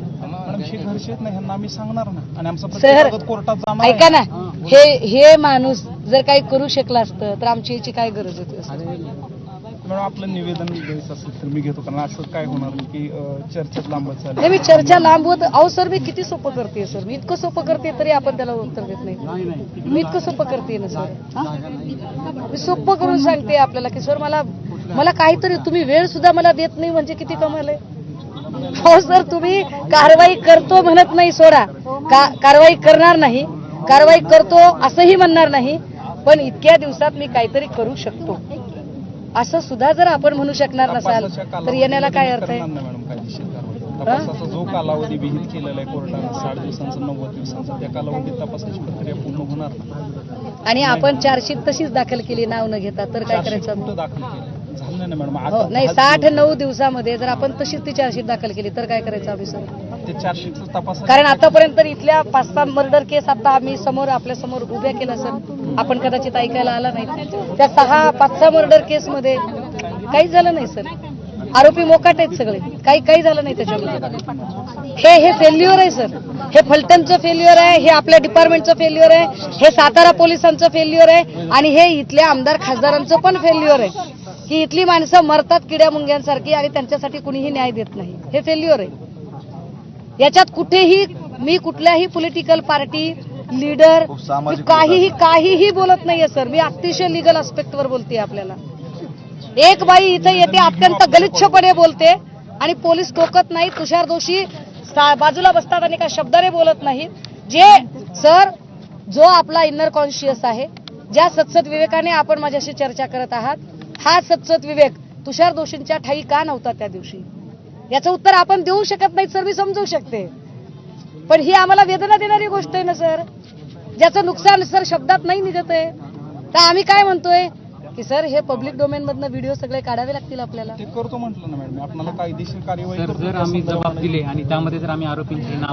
Madam हे घरचे आहेत ना, ह्यांना आम्ही सांगणार ना आणि आमचा सर प्रतिसाद कोर्टात जाणार ऐका ना, हे माणूस जर काही करू शकला असतं तर आमची याची काय गरज होती? मॅडम आपलं निवेदन द्यायचं असेल तर मी घेतो, कारण असं काय होणार की चर्चेत लांबत नाही चालेल. मी चर्चा लांब होत अहो सर, मी किती सोपं करते सर, मी इतकं सोपं करते तरी आपण त्याला उत्तर देत नाही. मी इतकं सोपं करते ना सर, मी सोपं करून सांगते आपल्याला की सर मला काहीतरी तुम्ही वेळ सुद्धा मला देत नाही म्हणजे किती कमाल आहे. हो सर, तुम्ही कारवाई करतो म्हणत नाही, सोडा कारवाई करणार नाही, कारवाई करतो असंही म्हणणार नाही, पण इतक्या दिवसात मी काहीतरी करू शकतो असं सुद्धा जर आपण म्हणू शकणार नसाल तर येण्याला काय अर्थ आहे? तपासाचा जो कालावधी विहित केलेला आहे कोर्टाने 60 दिवसांचा 90 दिवसांचा, त्या कालावधीत तपासाची प्रक्रिया पूर्ण होणार आणि आपण चार्जशीट तशीच दाखल केली नाव न घेता तर काय करायचं? कुठं दाखल केलं झालं नाही मॅडम. हो नाही, 60-9 दिवसामध्ये जर आपण तशीच ती चार्जशीट दाखल केली तर काय करायचं आम्ही सर? ते चार्जशीटचा तपास, कारण आतापर्यंत इथल्या 5-6 मर्डर केस आता आम्ही आपल्या समोर उभ्या केल्या सर, आपण कदाचित ऐकायला आला नाही. त्या 5-6 मर्डर केस मध्ये काही झालं नाही सर, आरोपी मोकाट आहेत सगळे, काही झालं नाही त्याच्यामध्ये. हे फेल्युअर आहे सर, हे फलटणचं फेल्युअर आहे, हे आपल्या डिपार्टमेंटचं फेल्युअर आहे, हे सातारा पोलिसांचं फेल्युअर आहे आणि हे इथल्या आमदार खासदारांचं पण फेल्युअर आहे की इथली माणसं मरतात किड्या मुंग्यांसारखी आणि त्यांच्यासाठी कुणीही न्याय देत नाही. हे फेल्युअर आहे. याच्यात कुठेही मी कुठल्याही पॉलिटिकल पार्टी लीडर काहीही बोलत नाहीये सर, मी अतिशय लिगल आस्पेक्टवर बोलते. आपल्याला एक बाई इथे येते अत्यंत गलिच्छपणे बोलते आणि पोलीस टोकत नाही, तुषार दोषी बाजूला बसतात आणि काही शब्दाने बोलत नाहीत. जे सर जो आपला इनर कॉन्शियस आहे, ज्या सत्सद विवेकाने आपण माझ्याशी चर्चा करत आहात, हा सत्सद विवेक तुषार दोषींच्या ठाई का नव्हता त्या दिवशी, याचं उत्तर आपण देऊ शकत नाही सर, मी समजू शकते, पण ही आम्हाला वेदना देणारी गोष्ट आहे ना सर, ज्याचं नुकसान सर शब्दात नाही निघत आहे. तर आम्ही काय म्हणतोय की सर हे पब्लिक डोमेन मधनं व्हिडिओ सगळे काढावे लागतील आपल्याला. ते करतो म्हटलं ना मॅडम, आपल्याला कायदेशीर कार्यवाही जर आम्ही जबाब दिले आणि त्यामध्ये जर आम्ही आरोपींची नाव